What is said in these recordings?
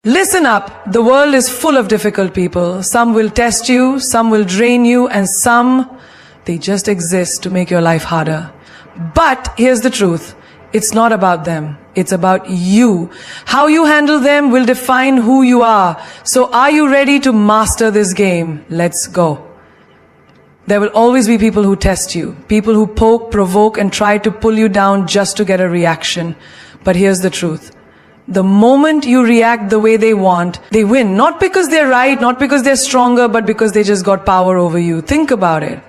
Listen up, the world is full of difficult people. Some will test you, some will drain you, and some, they just exist to make your life harder. But here's the truth, it's not about them, it's about you. How you handle them will define who you are. So are you ready to master this game? Let's go. There will always be people who test you, people who poke, provoke, and try to pull you down just to get a reaction. But here's the truth. The moment you react the way they want, they win. Not because they're right, not because they're stronger, but because they just got power over you. Think about it.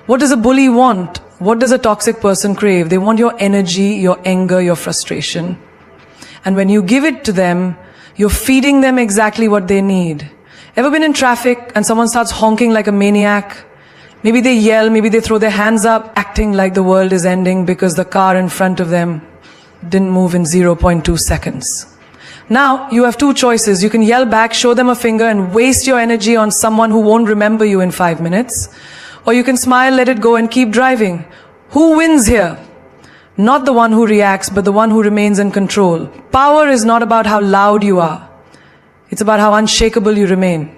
What does a bully want? What does a toxic person crave? They want your energy, your anger, your frustration. And when you give it to them, you're feeding them exactly what they need. Ever been in traffic and someone starts honking like a maniac? Maybe they yell, maybe they throw their hands up, acting like the world is ending because the car in front of them didn't move in 0.2 seconds. Now, you have two choices. You can yell back, show them a finger, and waste your energy on someone who won't remember you in 5 minutes. Or you can smile, let it go, and keep driving. Who wins here? Not the one who reacts, but the one who remains in control. Power is not about how loud you are. It's about how unshakable you remain.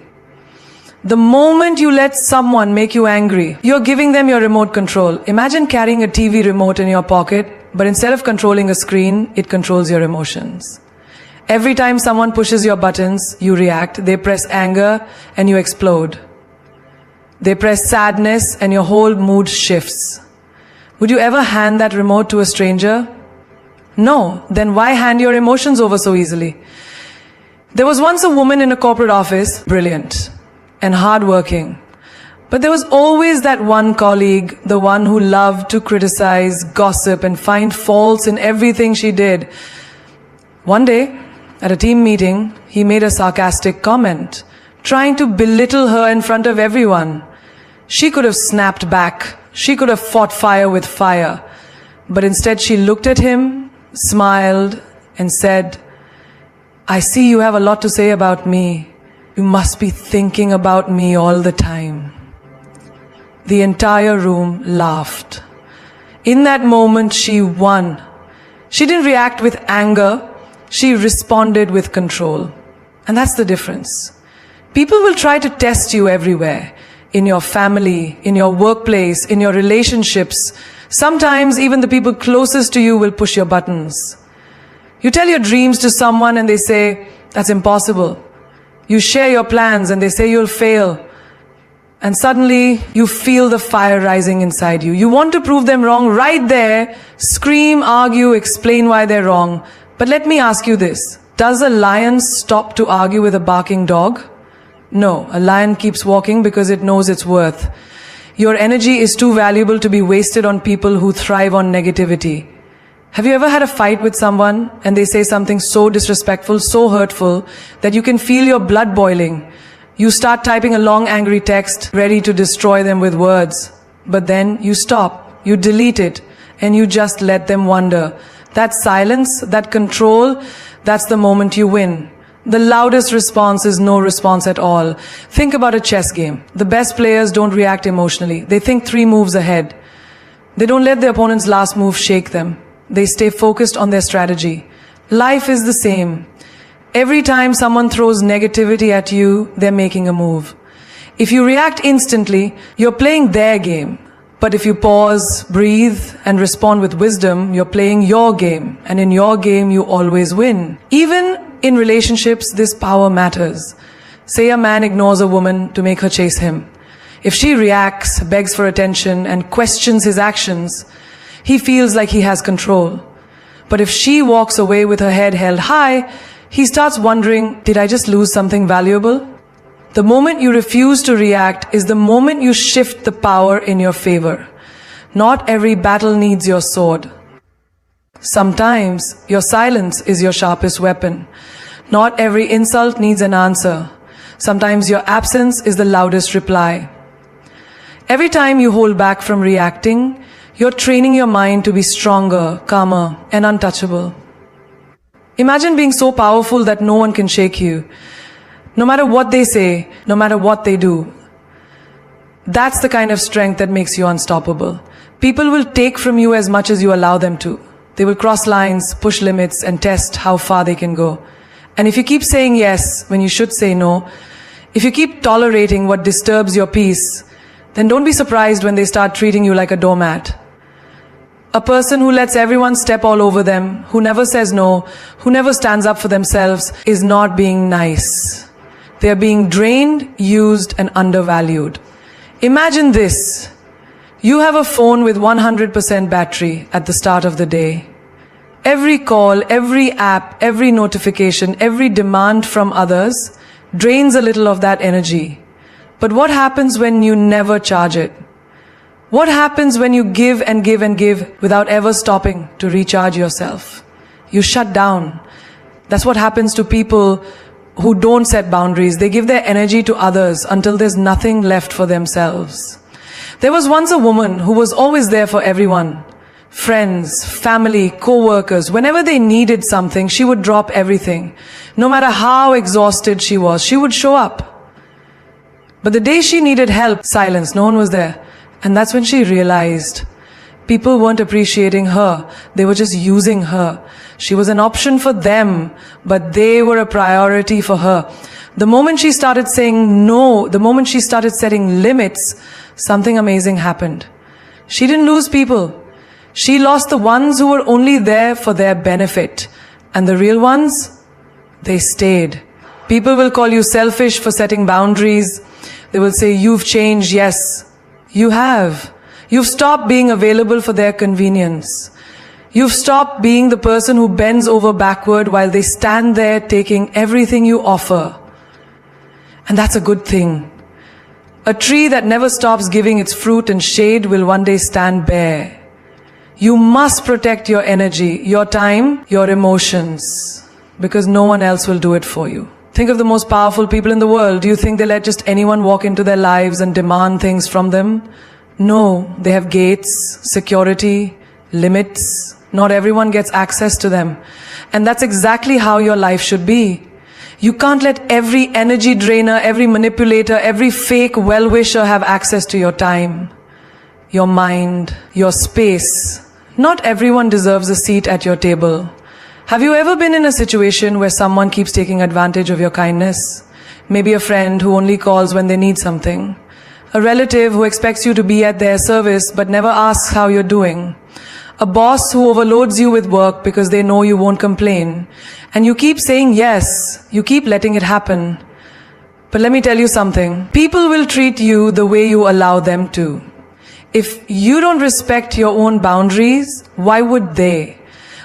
The moment you let someone make you angry, you're giving them your remote control. Imagine carrying a TV remote in your pocket, but instead of controlling a screen, it controls your emotions. Every time someone pushes your buttons, you react. They press anger and you explode. They press sadness and your whole mood shifts. Would you ever hand that remote to a stranger? No. Then why hand your emotions over so easily? There was once a woman in a corporate office, brilliant and hardworking. But there was always that one colleague, the one who loved to criticize, gossip, and find faults in everything she did. One day, at a team meeting, he made a sarcastic comment, trying to belittle her in front of everyone. She could have snapped back. She could have fought fire with fire. But instead she looked at him, smiled, and said, "I see you have a lot to say about me. You must be thinking about me all the time." The entire room laughed. In that moment, she won. She didn't react with anger. She responded with control. And that's the difference. People will try to test you everywhere. In your family, in your workplace, in your relationships. Sometimes even the people closest to you will push your buttons. You tell your dreams to someone and they say, "That's impossible." You share your plans and they say you'll fail. And suddenly you feel the fire rising inside you. You want to prove them wrong right there. Scream, argue, explain why they're wrong. But let me ask you this. Does a lion stop to argue with a barking dog? No, a lion keeps walking because it knows its worth. Your energy is too valuable to be wasted on people who thrive on negativity. Have you ever had a fight with someone and they say something so disrespectful, so hurtful, that you can feel your blood boiling? You start typing a long angry text, ready to destroy them with words. But then you stop, you delete it, and you just let them wander. That silence, that control, that's the moment you win. The loudest response is no response at all. Think about a chess game. The best players don't react emotionally. They think 3 moves ahead. They don't let their opponent's last move shake them. They stay focused on their strategy. Life is the same. Every time someone throws negativity at you, they're making a move. If you react instantly, you're playing their game. But if you pause, breathe, and respond with wisdom, you're playing your game. And in your game, you always win. Even in relationships, this power matters. Say a man ignores a woman to make her chase him. If she reacts, begs for attention, and questions his actions, he feels like he has control. But if she walks away with her head held high, he starts wondering, did I just lose something valuable? The moment you refuse to react is the moment you shift the power in your favor. Not every battle needs your sword. Sometimes your silence is your sharpest weapon. Not every insult needs an answer. Sometimes your absence is the loudest reply. Every time you hold back from reacting, you're training your mind to be stronger, calmer, and untouchable. Imagine being so powerful that no one can shake you. No matter what they say, no matter what they do. That's the kind of strength that makes you unstoppable. People will take from you as much as you allow them to. They will cross lines, push limits, and test how far they can go. And if you keep saying yes when you should say no, if you keep tolerating what disturbs your peace, then don't be surprised when they start treating you like a doormat. A person who lets everyone step all over them, who never says no, who never stands up for themselves, is not being nice. They are being drained, used, and undervalued. Imagine this. You have a phone with 100% battery at the start of the day. Every call, every app, every notification, every demand from others drains a little of that energy. But what happens when you never charge it? What happens when you give and give and give without ever stopping to recharge yourself? You shut down. That's what happens to people who don't set boundaries. They give their energy to others until there's nothing left for themselves. There was once a woman who was always there for everyone. Friends, family, co-workers. Whenever they needed something, she would drop everything. No matter how exhausted she was, she would show up. But the day she needed help, silence, no one was there. And that's when she realized people weren't appreciating her. They were just using her. She was an option for them, but they were a priority for her. The moment she started saying no, the moment she started setting limits, something amazing happened. She didn't lose people. She lost the ones who were only there for their benefit. And the real ones, they stayed. People will call you selfish for setting boundaries. They will say, you've changed. Yes, you have. You've stopped being available for their convenience. You've stopped being the person who bends over backward while they stand there taking everything you offer. And that's a good thing. A tree that never stops giving its fruit and shade will one day stand bare. You must protect your energy, your time, your emotions, because no one else will do it for you. Think of the most powerful people in the world. Do you think they let just anyone walk into their lives and demand things from them? No, they have gates, security, limits. Not everyone gets access to them. And that's exactly how your life should be. You can't let every energy drainer, every manipulator, every fake well-wisher have access to your time, your mind, your space. Not everyone deserves a seat at your table. Have you ever been in a situation where someone keeps taking advantage of your kindness? Maybe a friend who only calls when they need something. A relative who expects you to be at their service but never asks how you're doing. A boss who overloads you with work because they know you won't complain. And you keep saying yes, you keep letting it happen. But let me tell you something. People will treat you the way you allow them to. If you don't respect your own boundaries, why would they?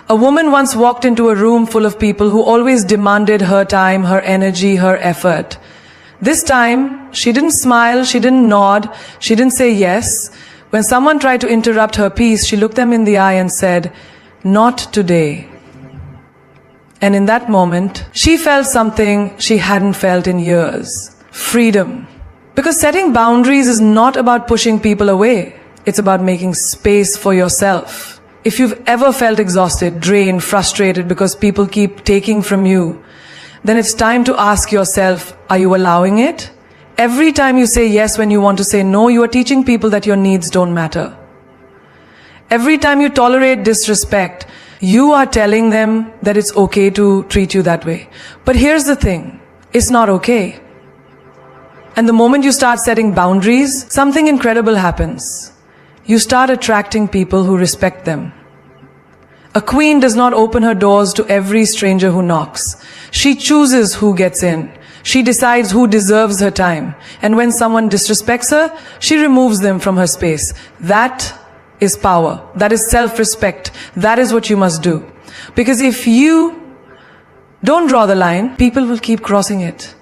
A woman once walked into a room full of people who always demanded her time, her energy, her effort. This time, she didn't smile, she didn't nod, she didn't say yes. When someone tried to interrupt her peace, she looked them in the eye and said, "Not today." And in that moment, she felt something she hadn't felt in years. Freedom. Because setting boundaries is not about pushing people away. It's about making space for yourself. If you've ever felt exhausted, drained, frustrated because people keep taking from you, then it's time to ask yourself, are you allowing it? Every time you say yes when you want to say no, you are teaching people that your needs don't matter. Every time you tolerate disrespect, you are telling them that it's okay to treat you that way. But here's the thing, it's not okay. And the moment you start setting boundaries, something incredible happens. You start attracting people who respect them. A queen does not open her doors to every stranger who knocks. She chooses who gets in. She decides who deserves her time. And when someone disrespects her, she removes them from her space. That is power. That is self-respect. That is what you must do. Because if you don't draw the line, people will keep crossing it.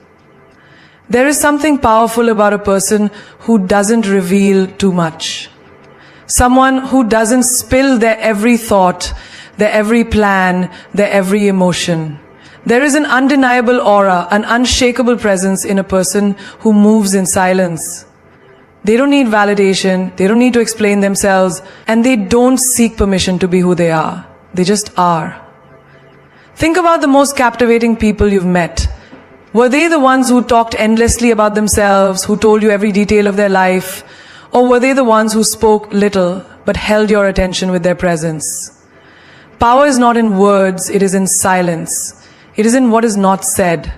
There is something powerful about a person who doesn't reveal too much. Someone who doesn't spill their every thought, their every plan, their every emotion. There is an undeniable aura, an unshakable presence in a person who moves in silence. They don't need validation, they don't need to explain themselves, and they don't seek permission to be who they are. They just are. Think about the most captivating people you've met. Were they the ones who talked endlessly about themselves, who told you every detail of their life? Or were they the ones who spoke little but held your attention with their presence? Power is not in words, it is in silence. It is in what is not said.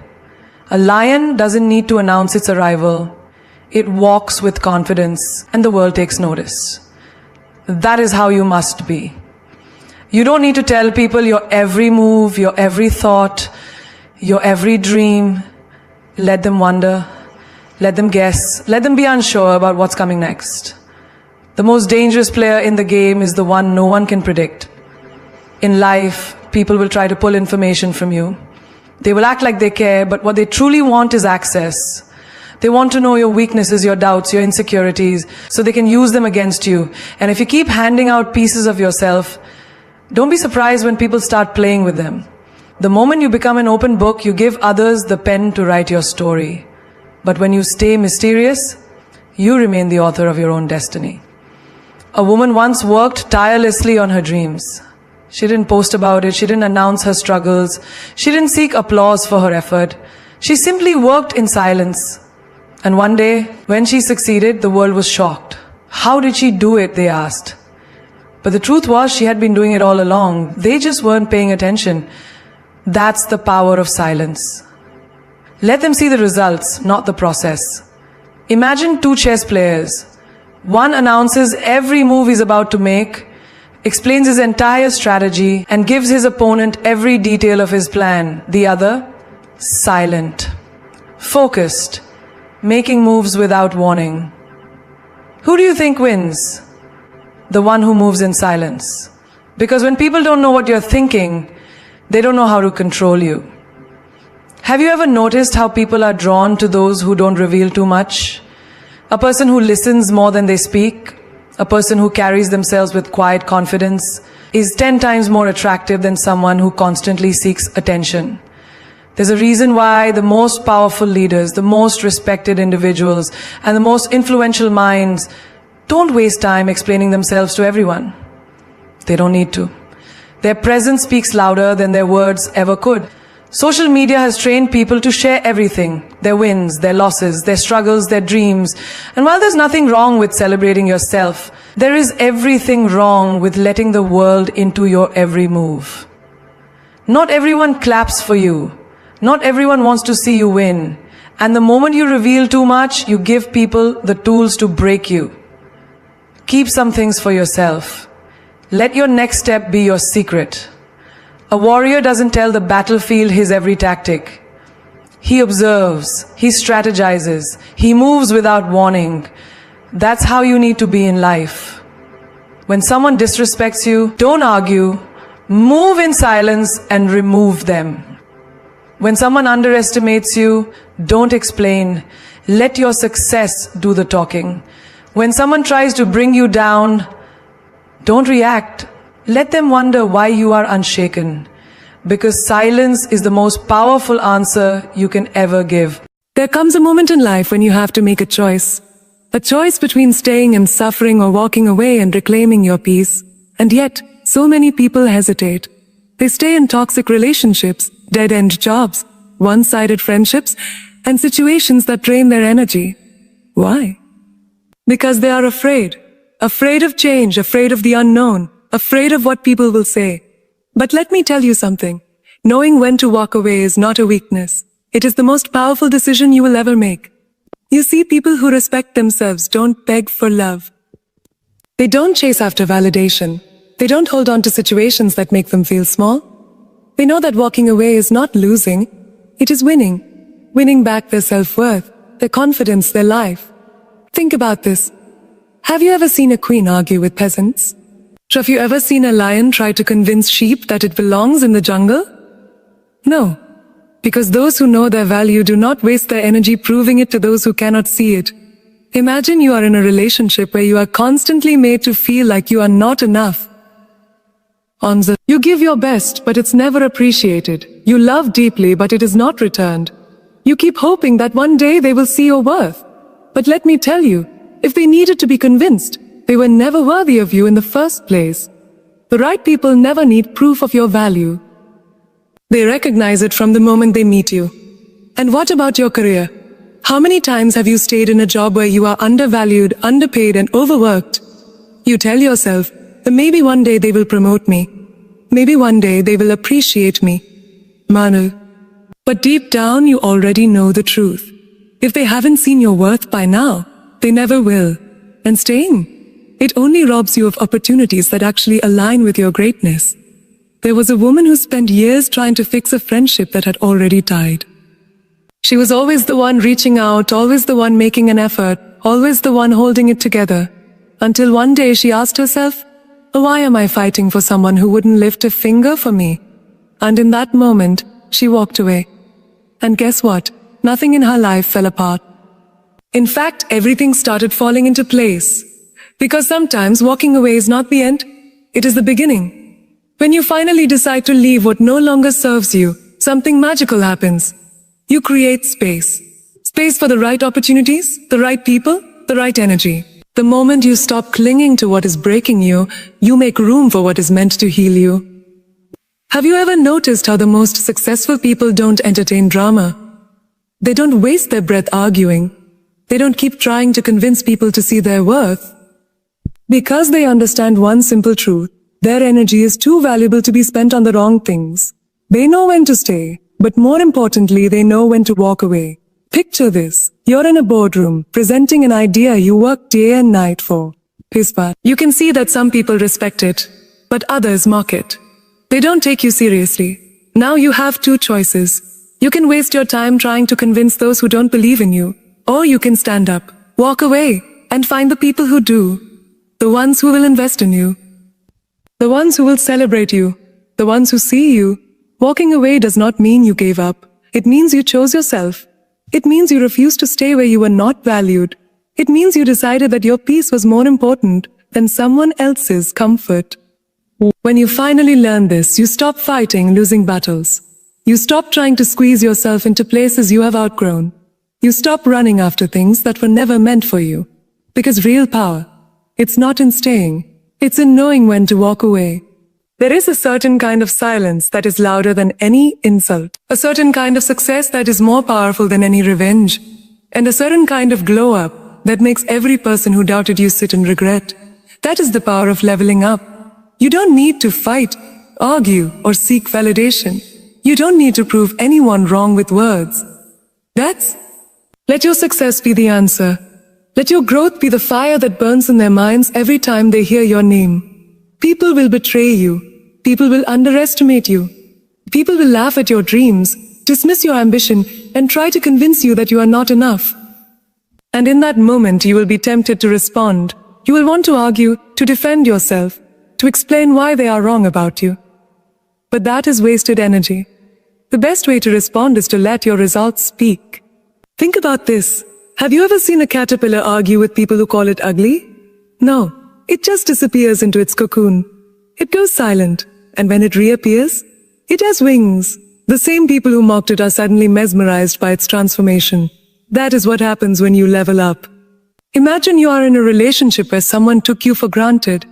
A lion doesn't need to announce its arrival. It walks with confidence, and the world takes notice. That is how you must be. You don't need to tell people your every move, your every thought, your every dream. Let them wonder. Let them guess. Let them be unsure about what's coming next. The most dangerous player in the game is the one no one can predict. In life, people will try to pull information from you. They will act like they care, but what they truly want is access. They want to know your weaknesses, your doubts, your insecurities, so they can use them against you. And if you keep handing out pieces of yourself, don't be surprised when people start playing with them. The moment you become an open book, you give others the pen to write your story. But when you stay mysterious, you remain the author of your own destiny. A woman once worked tirelessly on her dreams. She didn't post about it. She didn't announce her struggles. She didn't seek applause for her effort. She simply worked in silence. And one day, when she succeeded, the world was shocked. How did she do it, they asked. But the truth was, she had been doing it all along. They just weren't paying attention. That's the power of silence. Let them see the results, not the process. Imagine two chess players. One announces every move he's about to make, explains his entire strategy, and gives his opponent every detail of his plan. The other, silent, focused, making moves without warning. Who do you think wins? The one who moves in silence. Because when people don't know what you're thinking, they don't know how to control you. Have you ever noticed how people are drawn to those who don't reveal too much? A person who listens more than they speak, a person who carries themselves with quiet confidence, is 10 times more attractive than someone who constantly seeks attention. There's a reason why the most powerful leaders, the most respected individuals, and the most influential minds don't waste time explaining themselves to everyone. They don't need to. Their presence speaks louder than their words ever could. Social media has trained people to share everything, their wins, their losses, their struggles, their dreams. And while there's nothing wrong with celebrating yourself, there is everything wrong with letting the world into your every move. Not everyone claps for you. Not everyone wants to see you win. And the moment you reveal too much, you give people the tools to break you. Keep some things for yourself. Let your next step be your secret. A warrior doesn't tell the battlefield his every tactic. He observes, he strategizes, he moves without warning. That's how you need to be in life. When someone disrespects you, don't argue, move in silence and remove them. When someone underestimates you, don't explain. Let your success do the talking. When someone tries to bring you down, don't react. Let them wonder why you are unshaken. Because silence is the most powerful answer you can ever give. There comes a moment in life when you have to make a choice. A choice between staying in suffering or walking away and reclaiming your peace. And yet, so many people hesitate. They stay in toxic relationships, dead-end jobs, one-sided friendships, and situations that drain their energy. Why? Because they are afraid. Afraid of change, afraid of the unknown, afraid of what people will say. But let me tell you something. Knowing when to walk away is not a weakness. It is the most powerful decision you will ever make. You see, people who respect themselves don't beg for love. They don't chase after validation. They don't hold on to situations that make them feel small. They know that walking away is not losing. It is winning. Winning back their self-worth, their confidence, their life. Think about this. Have you ever seen a queen argue with peasants? Have you ever seen a lion try to convince sheep that it belongs in the jungle? No. Because those who know their value do not waste their energy proving it to those who cannot see it. Imagine you are in a relationship where you are constantly made to feel like you are not enough. You give your best, but it's never appreciated. You love deeply, but it is not returned. You keep hoping that one day they will see your worth. But let me tell you, if they needed to be convinced, they were never worthy of you in the first place. The right people never need proof of your value. They recognize it from the moment they meet you. And what about your career? How many times have you stayed in a job where you are undervalued, underpaid, and overworked? You tell yourself that maybe one day they will promote me. Maybe one day they will appreciate me. Manu, But deep down, you already know the truth. If they haven't seen your worth by now, they never will. And staying, it only robs you of opportunities that actually align with your greatness. There was a woman who spent years trying to fix a friendship that had already died. She was always the one reaching out, always the one making an effort, always the one holding it together. Until one day she asked herself, why am I fighting for someone who wouldn't lift a finger for me? And in that moment, she walked away. And guess what? Nothing in her life fell apart. In fact, everything started falling into place. Because sometimes walking away is not the end, it is the beginning. When you finally decide to leave what no longer serves you, something magical happens. You create space. Space for the right opportunities, the right people, the right energy. The moment you stop clinging to what is breaking you, you make room for what is meant to heal you. Have you ever noticed how the most successful people don't entertain drama? They don't waste their breath arguing. They don't keep trying to convince people to see their worth. Because they understand one simple truth. Their energy is too valuable to be spent on the wrong things. They know when to stay, but more importantly, they know when to walk away. Picture this. You're in a boardroom, presenting an idea you work day and night for. You can see that some people respect it, but others mock it. They don't take you seriously. Now you have two choices. You can waste your time trying to convince those who don't believe in you, or you can stand up, walk away, and find the people who do. The ones who will invest in you. The ones who will celebrate you. The ones who see you. Walking away does not mean you gave up. It means you chose yourself. It means you refused to stay where you were not valued. It means you decided that your peace was more important than someone else's comfort. When you finally learn this, you stop fighting losing battles. You stop trying to squeeze yourself into places you have outgrown. You stop running after things that were never meant for you. Because real power, it's not in staying. It's in knowing when to walk away. There is a certain kind of silence that is louder than any insult. A certain kind of success that is more powerful than any revenge. And a certain kind of glow up that makes every person who doubted you sit in regret. That is the power of leveling up. You don't need to fight, argue, or seek validation. You don't need to prove anyone wrong with words. Let your success be the answer. Let your growth be the fire that burns in their minds every time they hear your name. People will betray you. People will underestimate you. People will laugh at your dreams, dismiss your ambition, and try to convince you that you are not enough. And in that moment, you will be tempted to respond. You will want to argue, to defend yourself, to explain why they are wrong about you. But that is wasted energy. The best way to respond is to let your results speak. Think about this. Have you ever seen a caterpillar argue with people who call it ugly? No, it just disappears into its cocoon. It goes silent, and when it reappears, it has wings. The same people who mocked it are suddenly mesmerized by its transformation. That is what happens when you level up. Imagine you are in a relationship where someone took you for granted.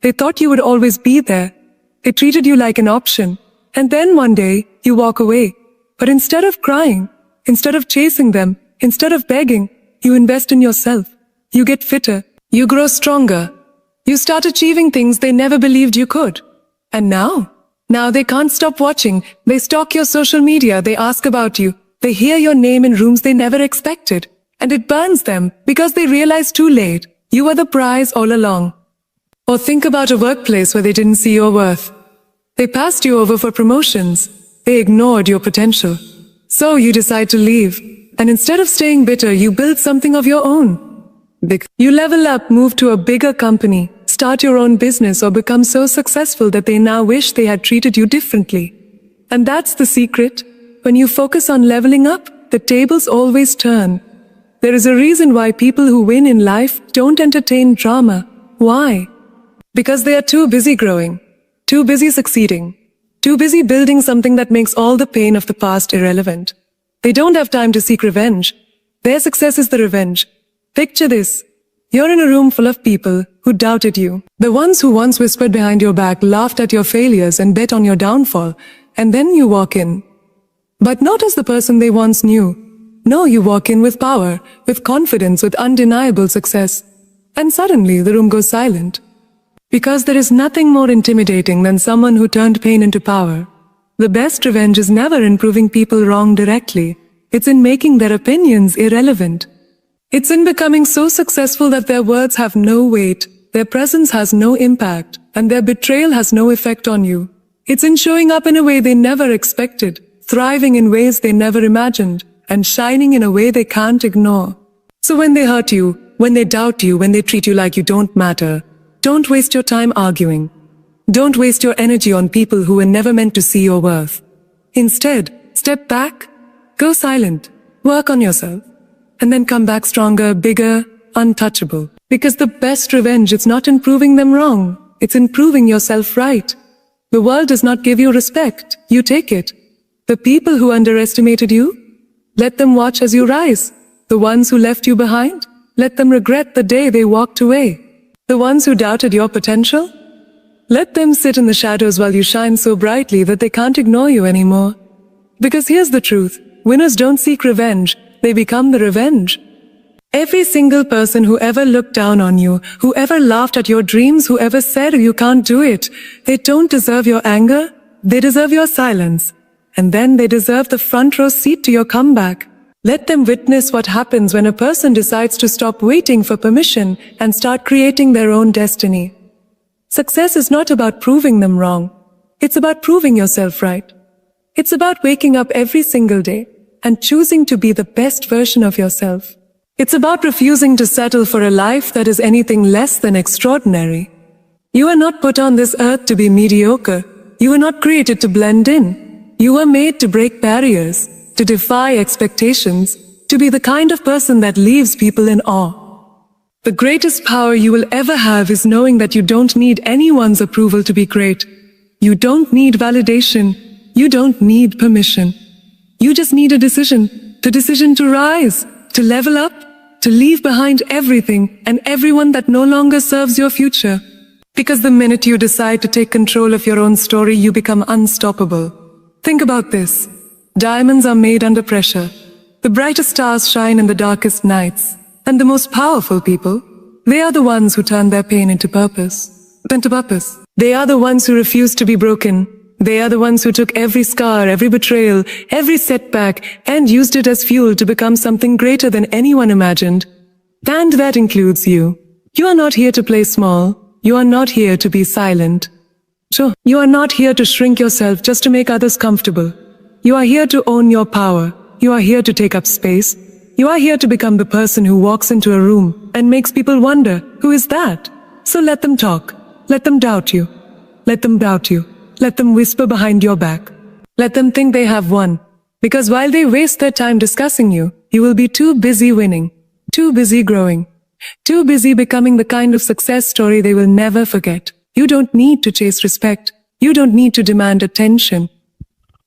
They thought you would always be there. They treated you like an option. And then one day, you walk away. But instead of crying, instead of chasing them, instead of begging, you invest in yourself. You get fitter. You grow stronger. You start achieving things they never believed you could. And now they can't stop watching. They stalk your social media. They ask about you. They hear your name in rooms they never expected. And it burns them because they realize too late you were the prize all along. Or think about a workplace where they didn't see your worth. They passed you over for promotions. They ignored your potential. So you decide to leave. And instead of staying bitter, you build something of your own. You level up, move to a bigger company, start your own business, or become so successful that they now wish they had treated you differently. And that's the secret. When you focus on leveling up, the tables always turn. There is a reason why people who win in life don't entertain drama. Why? Because they are too busy growing, too busy succeeding, too busy building something that makes all the pain of the past irrelevant. They don't have time to seek revenge. Their success is the revenge. Picture this. You're in a room full of people who doubted you. The ones who once whispered behind your back, laughed at your failures, and bet on your downfall. And then you walk in. But not as the person they once knew. No, you walk in with power, with confidence, with undeniable success. And suddenly the room goes silent. Because there is nothing more intimidating than someone who turned pain into power. The best revenge is never in proving people wrong directly. It's in making their opinions irrelevant. It's in becoming so successful that their words have no weight, their presence has no impact, and their betrayal has no effect on you. It's in showing up in a way they never expected, thriving in ways they never imagined, and shining in a way they can't ignore. So when they hurt you, when they doubt you, when they treat you like you don't matter, don't waste your time arguing. Don't waste your energy on people who were never meant to see your worth. Instead, step back, go silent, work on yourself, and then come back stronger, bigger, untouchable. Because the best revenge is not in proving them wrong, it's in proving yourself right. The world does not give you respect, you take it. The people who underestimated you, let them watch as you rise. The ones who left you behind, let them regret the day they walked away. The ones who doubted your potential, let them sit in the shadows while you shine so brightly that they can't ignore you anymore. Because here's the truth, winners don't seek revenge, they become the revenge. Every single person who ever looked down on you, who ever laughed at your dreams, who ever said you can't do it, they don't deserve your anger, they deserve your silence. And then they deserve the front row seat to your comeback. Let them witness what happens when a person decides to stop waiting for permission and start creating their own destiny. Success is not about proving them wrong. It's about proving yourself right. It's about waking up every single day and choosing to be the best version of yourself. It's about refusing to settle for a life that is anything less than extraordinary. You are not put on this earth to be mediocre. You were not created to blend in. You were made to break barriers, to defy expectations, to be the kind of person that leaves people in awe. The greatest power you will ever have is knowing that you don't need anyone's approval to be great. You don't need validation. You don't need permission. You just need a decision. The decision to rise, to level up, to leave behind everything and everyone that no longer serves your future. Because the minute you decide to take control of your own story, you become unstoppable. Think about this. Diamonds are made under pressure. The brightest stars shine in the darkest nights. And the most powerful people, they are the ones who turn their pain into purpose. They are the ones who refuse to be broken. They are the ones who took every scar, every betrayal, every setback, and used it as fuel to become something greater than anyone imagined. And that includes you. You are not here to play small. You are not here to be silent. Sure, you are not here to shrink yourself just to make others comfortable. You are here to own your power. You are here to take up space. You are here to become the person who walks into a room and makes people wonder, who is that? So let them talk. Let them doubt you. Let them doubt you. Let them whisper behind your back. Let them think they have won. Because while they waste their time discussing you, you will be too busy winning, too busy growing, too busy becoming the kind of success story they will never forget. You don't need to chase respect. You don't need to demand attention.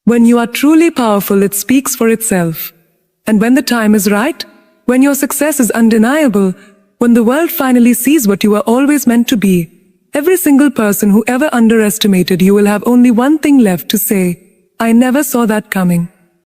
When you are truly powerful, it speaks for itself. And when the time is right, when your success is undeniable, when the world finally sees what you were always meant to be, every single person who ever underestimated you will have only one thing left to say, I never saw that coming.